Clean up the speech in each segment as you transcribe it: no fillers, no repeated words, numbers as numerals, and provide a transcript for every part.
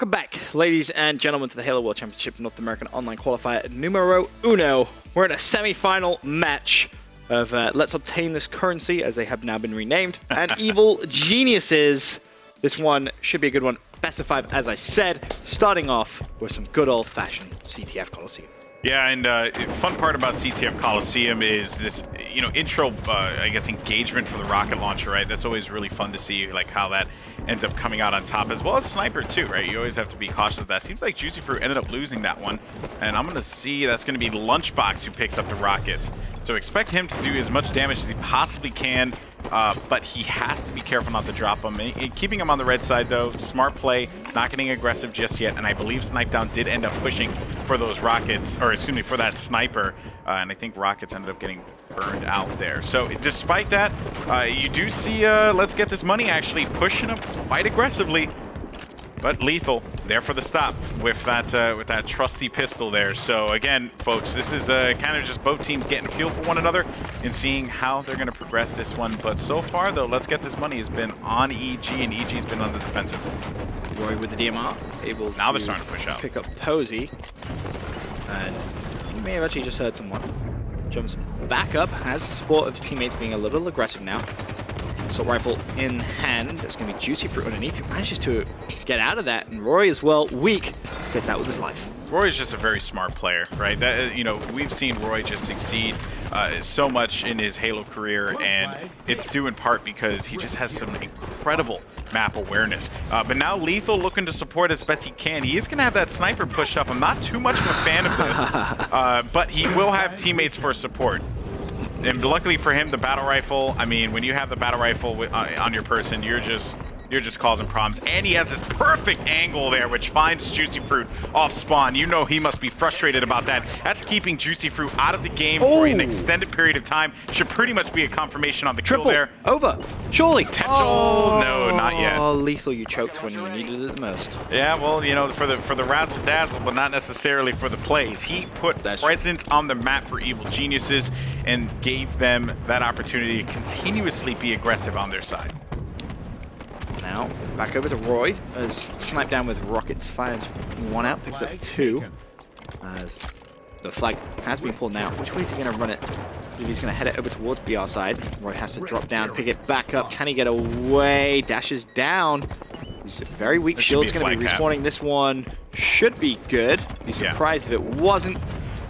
Welcome back, ladies and gentlemen, to the Halo World Championship North American Online Qualifier numero uno. We're in a semi-final match of Let's Obtain This Currency, as they have now been renamed, and Evil Geniuses. This one should be a good one. Best of 5, as I said, starting off with some good old-fashioned CTF Coliseum. Yeah, and fun part about CTF Coliseum is this, intro, I guess, engagement for the rocket launcher, right? That's always really fun to see, like, how that ends up coming out on top, as well as Sniper, too, right? You always have to be cautious of that. Seems like Juicy Fruit ended up losing that one, and I'm going to see that's going to be Lunchbox who picks up the rockets. So expect him to do as much damage as he possibly can, but he has to be careful not to drop him. Keeping him on the red side, though, smart play, not getting aggressive just yet, and I believe Snipedown did end up pushing for those rockets, or excuse me, for that sniper, and I think rockets ended up getting burned out there. So despite that, you do see Let's Get This Money actually pushing him quite aggressively, but lethal there for the stop with that trusty pistol there. So again, folks, this is kind of just both teams getting a feel for one another and seeing how they're going to progress this one. But so far, though, Let's Get This Money has been on EG, and EG's been on the defensive. Roy with the DMR, able now to they're starting to push out. Pick up Posey, and he may have actually just heard someone. Jumps back up, has the support of his teammates being a little aggressive now. Assault rifle in hand. There's going to be Juicy Fruit underneath, who manages to get out of that, and Roy as well, weak, gets out with his life. Roy is just a very smart player, right? That, we've seen Roy just succeed so much in his Halo career, and it's due in part because he just has some incredible map awareness. But now Lethal looking to support as best he can. He is going to have that sniper pushed up. I'm not too much of a fan of this, but he will have teammates for support. And luckily for him, the battle rifle, I mean, when you have the battle rifle on your person, you're just causing problems. And he has this perfect angle there, which finds Juicy Fruit off spawn. You know he must be frustrated about that. That's keeping Juicy Fruit out of the game for an extended period of time. Should pretty much be a confirmation on the kill there. Over. Surely. Potential. No, not yet. Oh, Lethal, you choked when you needed it the most. Yeah, well, for the razzle dazzle, but not necessarily for the plays. He put presence on the map for Evil Geniuses and gave them that opportunity to continuously be aggressive on their side. Now, back over to Roy, as Snipedown with rockets fires one out, picks up 2. As the flag has been pulled now. Which way is he going to run it? He's going to head it over towards BR side. Roy has to drop down, pick it back up. Can he get away? Dashes down. He's very weak. Shield's going to be respawning. This one should be good. Be surprised if it wasn't.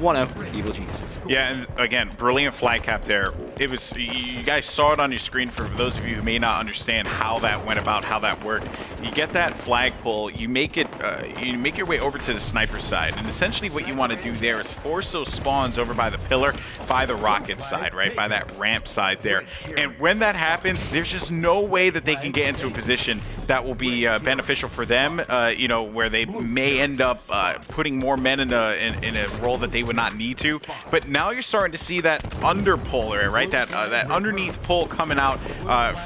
1-0, Evil Geniuses. Yeah, and again, brilliant flag cap there. It was, you guys saw it on your screen. For those of you who may not understand how that went about, how that worked, you get that flag pull, you make it, you make your way over to the sniper side, and essentially what you want to do there is force those spawns over by the pillar, by the rocket side, right, by that ramp side there. And when that happens, there's just no way that they can get into a position that will be beneficial for them, where they may end up putting more men in a role that they would not need to. But now you're starting to see that under pull there, right? That underneath pull coming out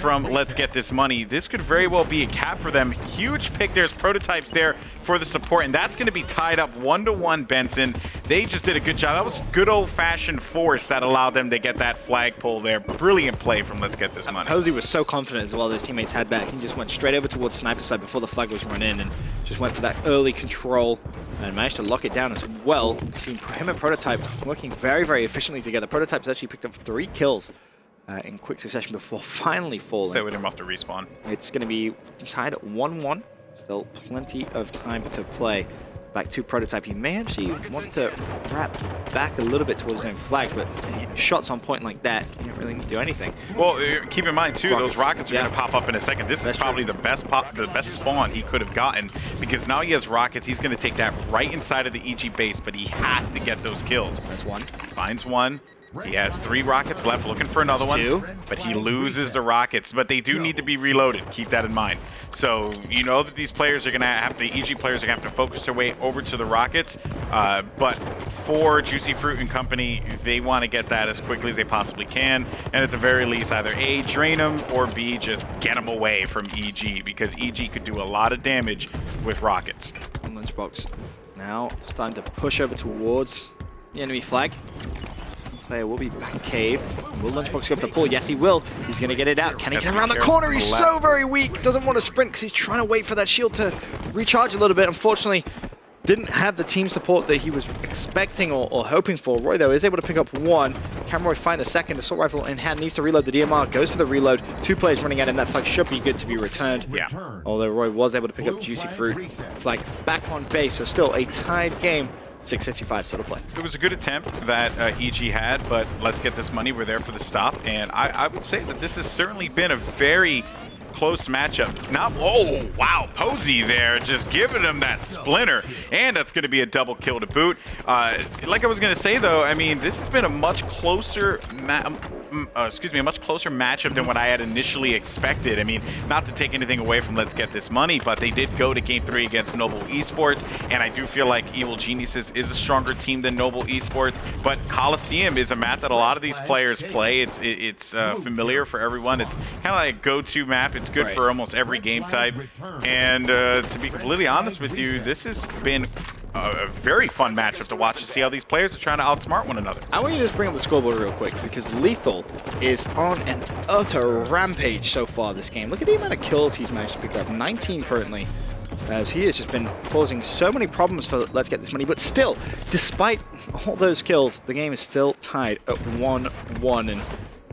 from Let's Get This Money. This could very well be a cap for them. Huge pick. There's prototypes there for the support, and that's going to be tied up 1-to-1 Benson. They just did a good job. That was good old-fashioned force that allowed them to get that flag pull there. Brilliant play from Let's Get This Money. Posey was so confident as well as his teammates had back. He just went straight over towards sniper side before the flag was run in and just went for that early control and managed to lock it down as well. Seen him and Prototype working very, very efficiently together. Prototype's actually picked up 3 kills in quick succession before finally falling. Stay with him off the respawn. It's going to be tied at 1-1. Still plenty of time to play. Back to Prototype. He may actually want to wrap back a little bit towards his own flag, but shots on point like that, you don't really need to do anything. Well, keep in mind too, those rockets are going to pop up in a second. This is probably the best spawn he could have gotten, because now he has rockets. He's going to take that right inside of the EG base, but he has to get those kills. That's one. Finds one. He has 3 rockets left, looking for another one, but he loses the rockets. But they do need to be reloaded. Keep that in mind. So you know that these players are going to have, the EG players are going to have to focus their way over to the rockets. But for Juicy Fruit and company, they want to get that as quickly as they possibly can. And at the very least, either A, drain them, or B, just get them away from EG, because EG could do a lot of damage with rockets. Lunchbox now starting to push over towards the enemy flag. player will be back cave. Will Lunchbox go for the pull? Yes, he will. He's going to get it out. Can he get around the corner? He's so very weak. Doesn't want to sprint because he's trying to wait for that shield to recharge a little bit. Unfortunately, didn't have the team support that he was expecting or hoping for. Roy, though, is able to pick up one. Can Roy find the second? Assault rifle in hand, needs to reload the DMR. Goes for the reload. 2 players running out, and that flag should be good to be returned. Yeah. Although Roy was able to pick up Juicy Fruit. Flag back on base, so still a tied game. 6:55 still to play. It was a good attempt that EG had, but let's get this money. We're there for the stop, and I would say that this has certainly been a very close matchup. Now, oh, wow, Posey there, just giving him that splinter, and that's going to be a double kill to boot. Like I was going to say, though, I mean, this has been a much closer matchup than what I had initially expected. I mean, not to take anything away from Let's Get This Money, but they did go to Game 3 against Noble Esports, and I do feel like Evil Geniuses is a stronger team than Noble Esports, but Coliseum is a map that a lot of these players play. It's familiar for everyone. It's kind of like a go-to map. It's good for almost every game type, and to be completely honest with you, this has been a very fun matchup to watch to see how these players are trying to outsmart one another. I want you to just bring up the scoreboard real quick because Lethal is on an utter rampage so far this game. Look at the amount of kills he's managed to pick up, 19 currently, as he has just been causing so many problems for Let's Get This Money. But still, despite all those kills, the game is still tied at 1-1, and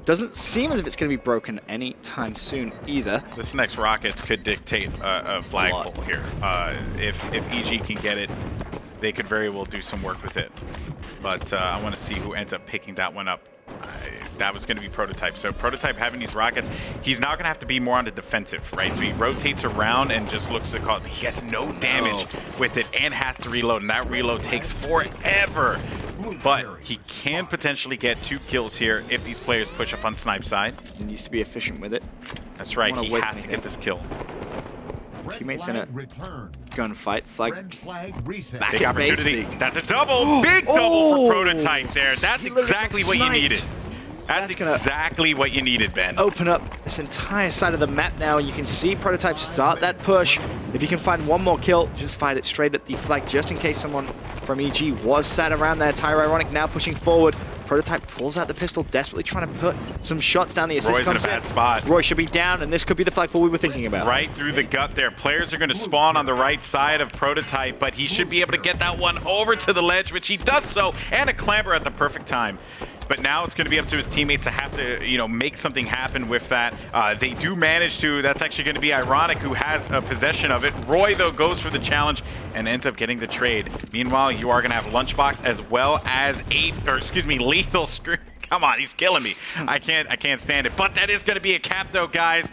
doesn't seem as if it's going to be broken anytime soon either. This next Rockets could dictate a flagpole here. If EG can get it, they could very well do some work with it. But I want to see who ends up picking that one up. That was going to be Prototype. So Prototype having these rockets, he's now going to have to be more on the defensive, right? So he rotates around and just looks to call it. He has no damage with it and has to reload, and that reload takes forever. But he can potentially get 2 kills here if these players push up on Snipe side. He needs to be efficient with it. That's right, he has to get this kill. Teammates in a gunfight. Flag back big at opportunity. base. That's a double. Big double for Prototype there. That's exactly what you needed. That's exactly what you needed, Ben. Open up this entire side of the map now. You can see Prototype start that push. If you can find one more kill, just find it straight at the flag, just in case someone from EG was sat around there. Tyro Ironic now pushing forward. Prototype pulls out the pistol, desperately trying to put some shots down. The assist Roy's comes in a bad spot. Roy should be down, and this could be the flagpole we were thinking about. Right through the gut there. Players are going to spawn on the right side of Prototype, but he should be able to get that one over to the ledge, which he does so, and a clamber at the perfect time. But now it's going to be up to his teammates to have to, you know, make something happen with that. They do manage to. That's actually going to be Ironic, who has a possession of it. Roy, though, goes for the challenge and ends up getting the trade. Meanwhile, you are going to have Lunchbox as well as Lethal Screw. Come on, he's killing me. I can't stand it. But that is going to be a cap, though, guys.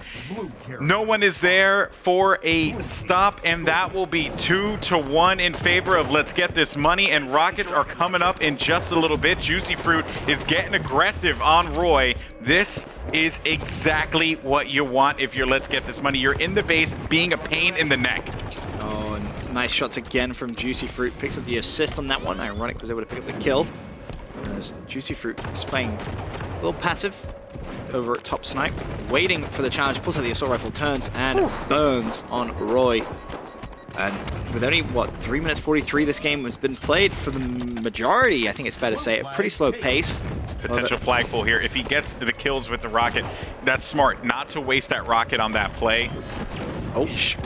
No one is there for a stop, and that will be 2-1 in favor of Let's Get This Money. And Rockets are coming up in just a little bit. Juicy Fruit is getting aggressive on Roy. This is exactly what you want if you're Let's Get This Money. You're in the base being a pain in the neck. Oh, and nice shots again from Juicy Fruit. Picks up the assist on that one. Ironic was able to pick up the kill. As Juicy Fruit just playing a little passive over at top snipe, waiting for the challenge, pulls out the assault rifle, turns and burns on Roy. And with only, what, 3 minutes 43, this game has been played for the majority, I think it's fair to say, at a pretty slow pace. Potential flagpole here. If he gets the kills with the rocket, that's smart. Not to waste that rocket on that play. Oh, he should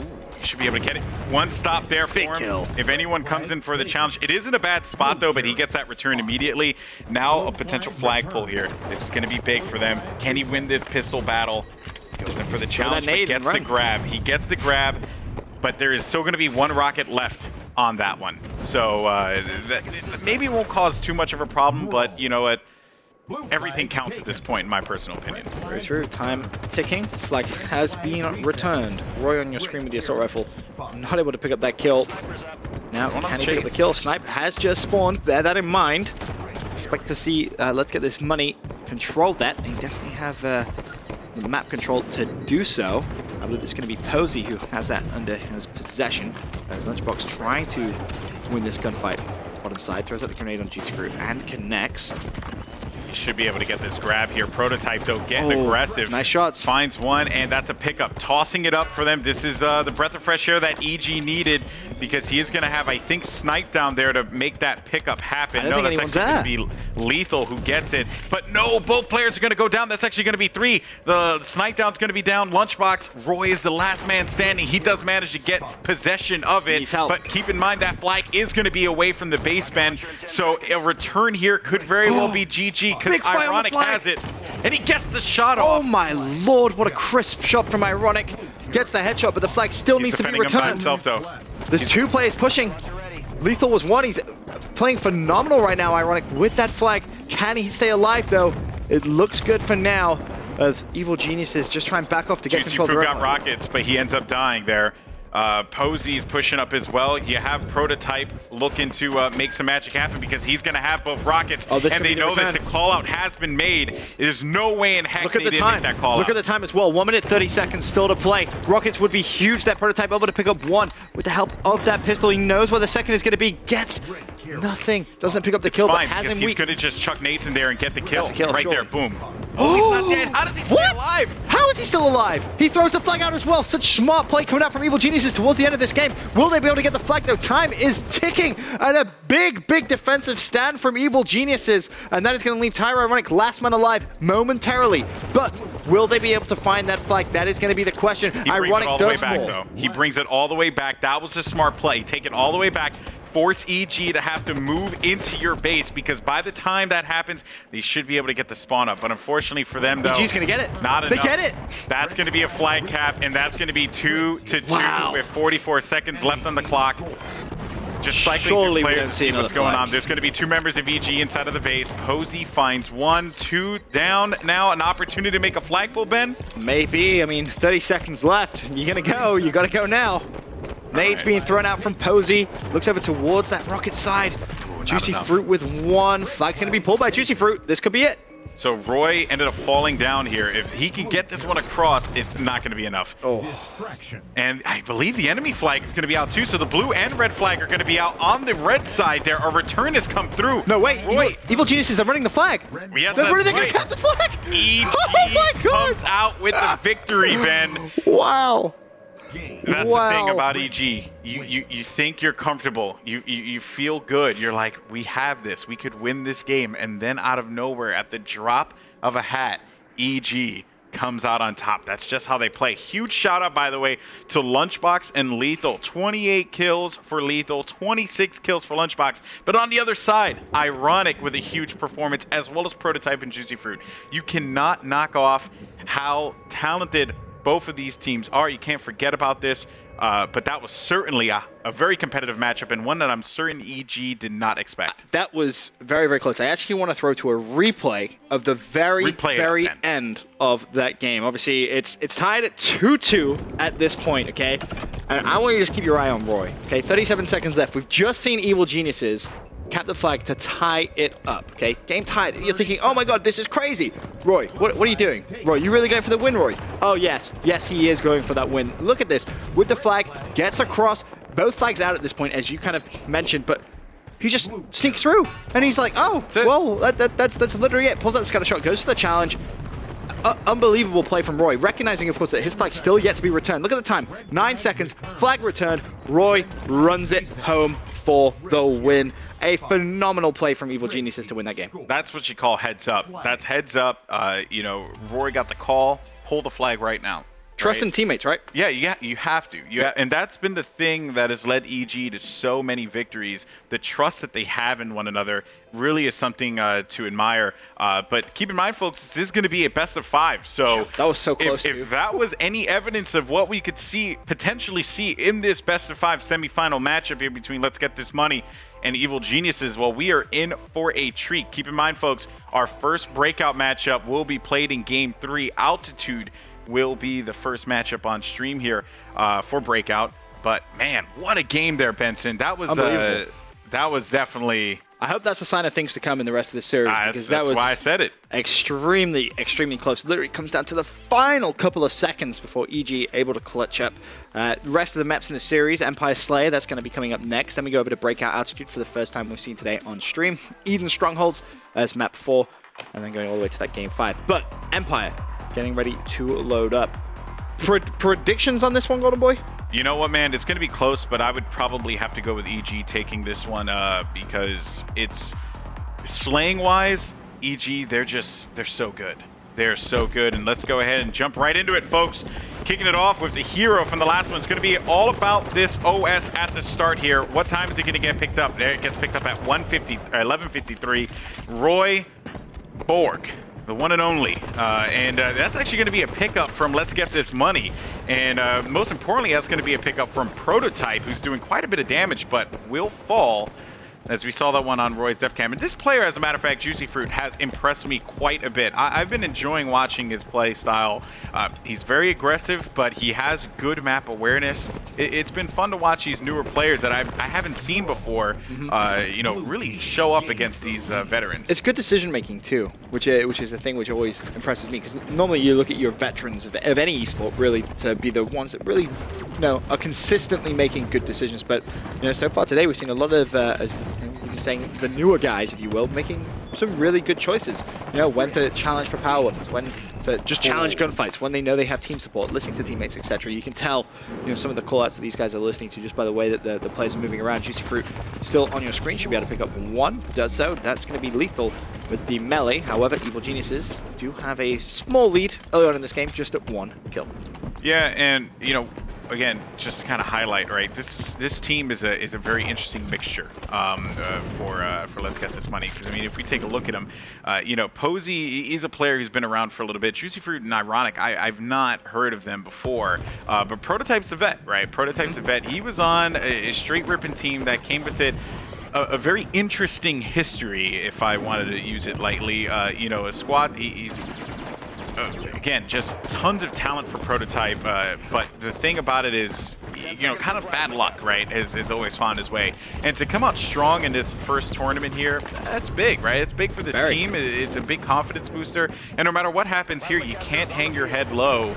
be able to get it. One stop there for him. Kill. If anyone comes in for the challenge, it isn't a bad spot though, but he gets that return immediately. Now a potential flagpole here. This is going to be big for them. Can he win this pistol battle? Goes in for the challenge, but gets the grab. He gets the grab, but there is still going to be 1 rocket left on that one. So maybe it won't cause too much of a problem, but you know what? Everything counts at this point, in my personal opinion. Very true. Time ticking. Flag has been returned. Roy on your screen with the assault rifle. Not able to pick up that kill. Now, can he pick up the kill? Snipe has just spawned. Bear that in mind. Expect to see Let's Get This Money control that. They definitely have the map control to do so. I believe it's going to be Posey who has that under his possession. As Lunchbox trying to win this gunfight. Bottom side, throws out the grenade on Juicy Fruit and connects. He should be able to get this grab here. Prototype, though, getting aggressive. Nice shots. Finds one, and that's a pickup. Tossing it up for them. This is the breath of fresh air that EG needed, because he is going to have, I think, Snipe down there to make that pickup happen. No, that's actually going to be Lethal who gets it. But no, both players are going to go down. That's actually going to be 3. The Snipe down's going to be down. Lunchbox, Roy is the last man standing. He does manage to get possession of it, but keep in mind that flag is going to be away from the base bend, so a return here could very well be GG, because Ironic has it, and he gets the shot off. Oh my lord, what a crisp shot from Ironic. Gets the headshot, but the flag still needs to be returned. Himself, though. There's 2 players pushing. Lethal was 1. He's playing phenomenal right now, Ironic, with that flag. Can he stay alive, though? It looks good for now, as Evil Geniuses just try and back off to get control of the got rockets, but he ends up dying there. Posy's pushing up as well. You have Prototype looking to make some magic happen, because he's going to have both rockets, and they know this. The call-out has been made. There's no way in heck they didn't make that call-out. Look at the time as well. 1 minute 30 seconds still to play. Rockets would be huge. That Prototype able to pick up 1 with the help of that pistol. He knows where the second is going to be. Gets nothing. Doesn't pick up the kill, fine, but has him weak. He's going to just chuck nades in there and get the kill. Right there. Boom. Oh, he's not dead. How does he stay alive? How is he still alive? He throws the flag out as well. Such smart play coming out from Evil Geniuses towards the end of this game. Will they be able to get the flag, though? Time is ticking, and a big defensive stand from Evil Geniuses, and that is going to leave Tyro Ironic last man alive momentarily. But will they be able to find that flag? That is going to be the question. Ironic does fall. Though. He brings it all the way back. That was a smart play. Take it all the way back. Force EG to have to move into your base, because by the time that happens, they should be able to get the spawn up. But unfortunately for them, though, EG's going to get it. Not enough. They get it. That's going to be a flag cap, and that's going to be 2-2 with 44 seconds left on the clock. Just cycling through players to see what's going on. There's going to be 2 members of EG inside of the base. Posy finds 1, 2 down. Now an opportunity to make a flagpole, Ben? Maybe. I mean, 30 seconds left. You're going to go. You got to go now. Nades being thrown out from Posy. Looks over towards that rocket side. Juicy Fruit with 1. Flag's going to be pulled by Juicy Fruit. This could be it. So Roy ended up falling down here. If he can get this one across, it's not going to be enough. And I believe the enemy flag is going to be out too. So the blue and red flag are going to be out on the red side there. A return has come through. No, wait. Roy. Evil Geniuses are running the flag. Yes, where are they going to cap the flag? EG comes out with the victory, Ben. Wow. That's the thing about EG. You think you're comfortable. You feel good. You're like, we have this. We could win this game. And then out of nowhere, at the drop of a hat, EG comes out on top. That's just how they play. Huge shout out, by the way, to Lunchbox and Lethal. 28 kills for Lethal, 26 kills for Lunchbox. But on the other side, Ironic with a huge performance, as well as Prototype and Juicy Fruit. You cannot knock off how talented both of these teams are. You can't forget about this. But that was certainly a very competitive matchup, and one that I'm certain EG did not expect. That was very close. I actually want to throw to a replay of the very end of that game. Obviously, it's tied at 2-2 at this point, okay? And I want you to just keep your eye on Roy, okay? 37 seconds left. We've just seen Evil Geniuses cap the flag to tie it up, okay? Game tied. You're thinking, oh my god, this is crazy. Roy, what are you doing? Roy, you really going for the win, Roy? Oh, yes. Yes, he is going for that win. Look at this. With the flag, gets across. Both flags out at this point, as you kind of mentioned, but he just sneaks through. And he's like, oh, well, that's literally it. Pulls out the scatter shot, goes for the challenge. Unbelievable play from Roy, recognizing, of course, that his flag's still yet to be returned. Look at the time. 9 seconds. Flag returned. Roy runs it home for the win. A phenomenal play from Evil Geniuses to win that game. That's what you call heads up. That's heads up. Roy got the call. Pull the flag right now. Trust in teammates, right? Yeah, you have to. And that's been the thing that has led EG to so many victories. The trust that they have in one another really is something to admire. But keep in mind, folks, this is going to be a best of 5. So that was so close. If that was any evidence of what we could potentially see in this best of 5 semifinal matchup here between Let's Get This Money and Evil Geniuses, well, we are in for a treat. Keep in mind, folks, our first breakout matchup will be played in Game 3. Altitude will be the first matchup on stream here for Breakout. But man, what a game there, Benson. That was definitely. I hope that's a sign of things to come in the rest of the series, because that's why I said it. Extremely close. Literally comes down to the final couple of seconds before EG able to clutch up. The rest of the maps in the series, Empire Slayer, that's going to be coming up next. Then we go over to Breakout Altitude for the first time we've seen today on stream. Eden Strongholds as map 4. and then going all the way to that game 5. But Empire getting ready to load up. Predictions on this one, Golden Boy? You know what, man? It's going to be close, but I would probably have to go with EG taking this one because it's slaying-wise, EG, they're so good. They're so good, and let's go ahead and jump right into it, folks. Kicking it off with the hero from the last one. It's going to be all about this OS at the start here. What time is it going to get picked up? There, it gets picked up at 11:53. Roy Borg, the one and only. And that's actually going to be a pickup from Let's Get This Money. And most importantly, that's going to be a pickup from Prototype, who's doing quite a bit of damage, but will fall, as we saw that one on Roy's Def Cam. And this player, as a matter of fact, Juicy Fruit, has impressed me quite a bit. I've been enjoying watching his play style. He's very aggressive, but he has good map awareness. It's been fun to watch these newer players that I haven't seen before, you know, really show up against these veterans. It's good decision making too, which is the thing which always impresses me, because normally you look at your veterans of any esport really to be the ones that really, you know, are consistently making good decisions. But you know, so far today we've seen a lot of saying the newer guys, if you will, making some really good choices. You know, when to challenge for power weapons, when to just challenge gunfights, when they know they have team support, listening to teammates, etc. You can tell, you know, some of the callouts that these guys are listening to just by the way that the players are moving around. Juicy Fruit still on your screen, should be able to pick up one. Does so. That's going to be lethal with the melee. However, Evil Geniuses do have a small lead early on in this game, just at 1 kill. Yeah, and you know, again, just to kind of highlight, right? This team is a very interesting mixture for Let's Get This Money. Because I mean, if we take a look at him, you know, Posey, he's a player who's been around for a little bit. Juicy Fruit and Ironic, I've not heard of them before. But Prototype's a vet, right? Prototype's a vet. He was on a straight ripping team that came with it a very interesting history, if I wanted to use it lightly. You know, a squad. He's again, just tons of talent for Prototype, but the thing about it is, you know, kind of bad luck, right, is always found his way. And to come out strong in this first tournament here, that's big, right? It's big for this team. It's a big confidence booster. And no matter what happens here, you can't hang your head low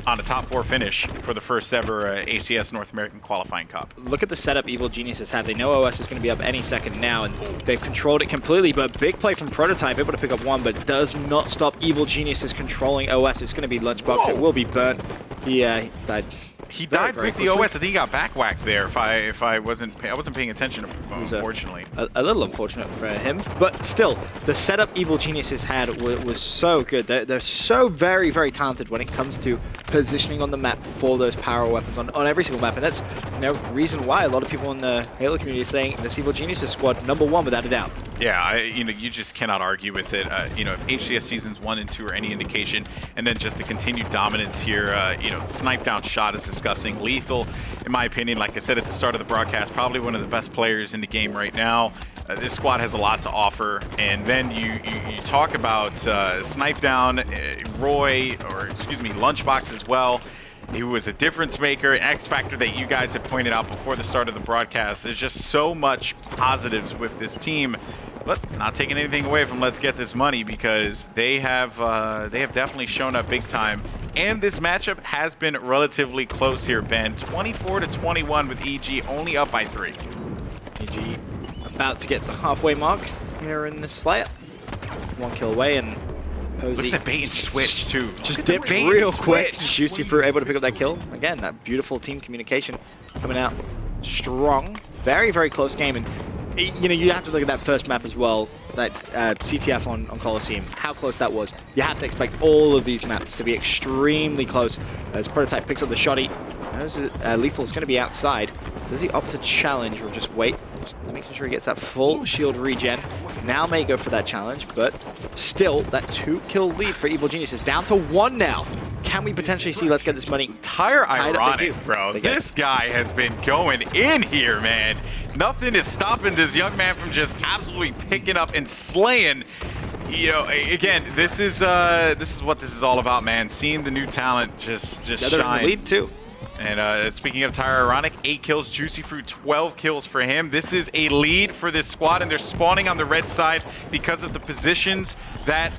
on a top 4 finish for the first ever ACS North American Qualifying Cup. Look at the setup Evil Geniuses have. They know OS is going to be up any second now, and they've controlled it completely, but big play from Prototype, able to pick up 1, but does not stop Evil Geniuses controlling OS. It's going to be Lunchbox. It will be burnt. He died. He died with the OS. I think he got back whacked there. If I wasn't paying attention, unfortunately. A little unfortunate for him, but still, the setup Evil Geniuses had was so good. They're so very, very talented when it comes to positioning on the map for those power weapons on every single map, and that's, you know, reason why a lot of people in the Halo community are saying this Evil Geniuses squad #1 without a doubt. Yeah, you know, you just cannot argue with it. You know, if HWC seasons 1 and 2 are any indication, and then just the continued dominance here, you know, snipe down shot is disgusting. Lethal, in my opinion, like I said at the start of the broadcast, probably one of the best players in the game right now. This squad has a lot to offer, and then you talk about snipe down, Roy, or excuse me, Lunchbox as well. He was a difference maker, an X factor that you guys had pointed out before the start of the broadcast. There's just so much positives with this team, but not taking anything away from Let's Get This Money, because they have definitely shown up big time. And this matchup has been relatively close here, Ben. 24-21 with EG only up by 3. EG about to get the halfway mark here in this Slayer. 1 kill away, and Posey. Look at the bait and switch too. Just dipped real quick. Juicy Fruit able to pick up that kill. Again, that beautiful team communication coming out strong. Very, very close game. And you know, you have to look at that first map as well, that CTF on Coliseum, how close that was. You have to expect all of these maps to be extremely close. As Prototype picks up the shotty, Lethal is going to be outside. Does he opt to challenge or just wait? Just making sure he gets that full shield regen. Now may go for that challenge, but still, that 2-kill lead for Evil Genius is down to 1 now. Can we potentially see Let's Get This Money? Tire ironic, bro. This guy has been going in here, man. Nothing is stopping this young man from just absolutely picking up and slaying. You know, again, this is what this is all about, man. Seeing the new talent just shine. They're in the lead too. And speaking of Tire Ironic, 8 kills, Juicy Fruit 12 kills for him. This is a lead for this squad, and they're spawning on the red side because of the positions that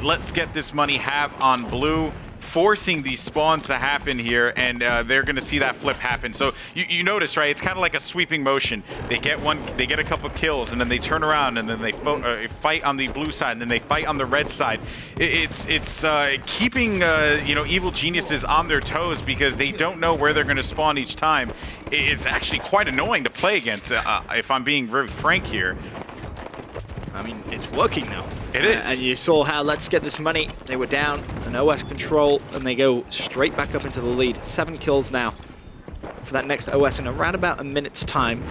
Let's Get This Money have on blue. forcing these spawns to happen here, and they're going to see that flip happen. So you notice, right? It's kind of like a sweeping motion. They get a couple kills, and then they turn around, and then they fight on the blue side, and then they fight on the red side. It's keeping evil geniuses on their toes because they don't know where they're going to spawn each time. It's actually quite annoying to play against, if I'm being very frank here. I mean, it's working now. It is. And you saw how Let's Get This Money, they were down an OS control, and they go straight back up into the lead. 7 kills now for that next OS in around about a minute's time.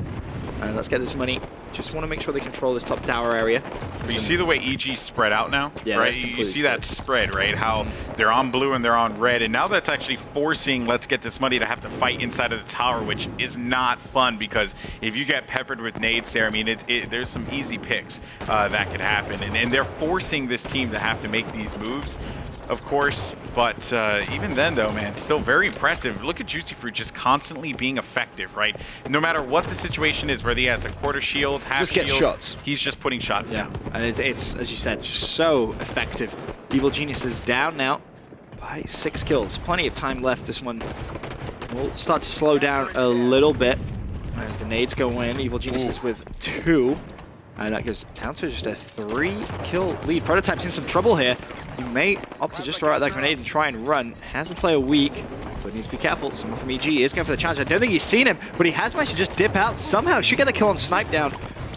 And Let's Get This Money. Just want to make sure they control this top tower area. But you see the way EG spread out now? Yeah, right? You see that spread, right? How they're on blue and they're on red. And now that's actually forcing Let's Get This Money to have to fight inside of the tower, which is not fun because if you get peppered with nades there, I mean, there's some easy picks that could happen. And they're forcing this team to have to make these moves, of course. But even then, though, man, still very impressive. Look at Juicy Fruit just constantly being effective, right? No matter what the situation is, whether he has a quarter shield, half just get shield, shots. He's just putting shots down. And it's, as you said, just so effective. Evil Genius is down now by 6 kills. Plenty of time left. This one will start to slow down a little bit as the nades go in. Evil Genius is with 2. And that gives down to just a 3-kill lead. Prototype's in some trouble here. He may opt to just throw out that grenade and try and run. Has to play a weak, but needs to be careful. Someone from EG is going for the challenge. I don't think he's seen him, but he has managed to just dip out somehow. Should get the kill on Snipe down.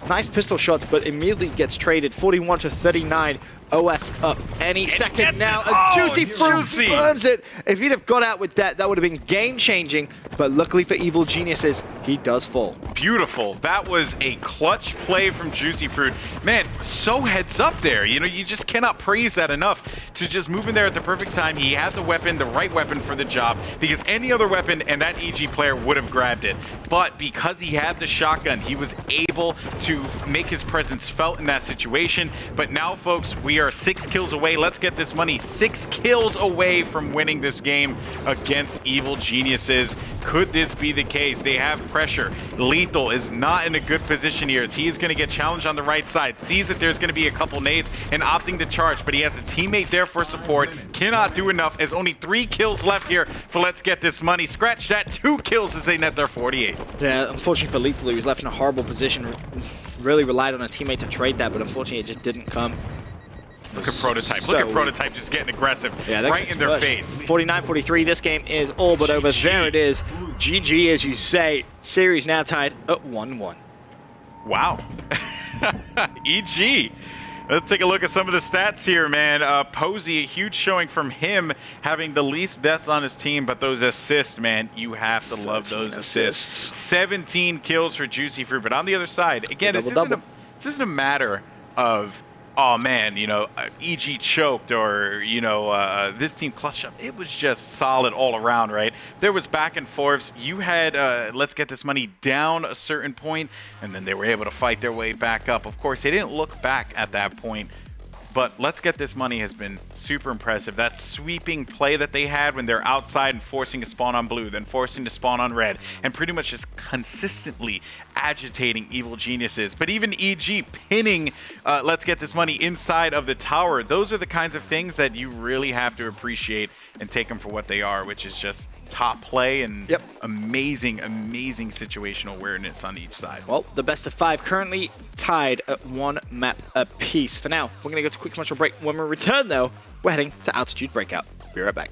Nice pistol shots, but immediately gets traded. 41 to 39. OS up any second now. Juicy Fruit burns it. If he'd have got out with that, that would have been game-changing. But luckily for Evil Geniuses, he does fall. Beautiful. That was a clutch play from Juicy Fruit. Man, so heads up there. You know, you just cannot praise that enough to just move in there at the perfect time. He had the weapon, the right weapon for the job, because any other weapon and that EG player would have grabbed it. But because he had the shotgun, he was able to make his presence felt in that situation. But now, folks, we are 6 kills away. Let's Get This Money 6 kills away from winning this game against Evil Geniuses. Could this be the case? They have pressure. Lethal is not in a good position here as he is going to get challenged on the right side. Sees that there's going to be a couple nades and opting to charge, but he has a teammate there for support. Cannot do enough as only 3 kills left here for Let's Get This Money. Scratch that, 2 kills as they net their 48. Yeah, unfortunately for Lethal, he was left in a horrible position. Really relied on a teammate to trade that, but unfortunately it just didn't come. Look at Prototype. Look at Prototype just getting aggressive right in their face. 49-43. This game is all but over. There it is. GG, as you say. Series now tied at 1-1. Wow. EG. Let's take a look at some of the stats here, man. Posey, a huge showing from him, having the least deaths on his team, but those assists, man, you have to love those assists. 17 kills for Juicy Fruit, but on the other side, again, this isn't a matter of, oh man, you know, EG choked or, you know, this team clutched up. It was just solid all around, right? There was back and forths. You had Let's Get This Money down a certain point, and then they were able to fight their way back up. Of course, they didn't look back at that point, but Let's Get This Money has been super impressive. That sweeping play that they had when they're outside and forcing to spawn on blue, then forcing to spawn on red, and pretty much just consistently agitating Evil Geniuses. But even EG pinning Let's Get This Money inside of the tower, those are the kinds of things that you really have to appreciate and take them for what they are, which is just top play and amazing, amazing situational awareness on each side. Well, the best of 5 currently tied at 1 map apiece. For now, we're going to go to a quick commercial break. When we return, though, we're heading to Altitude Breakout. Be right back.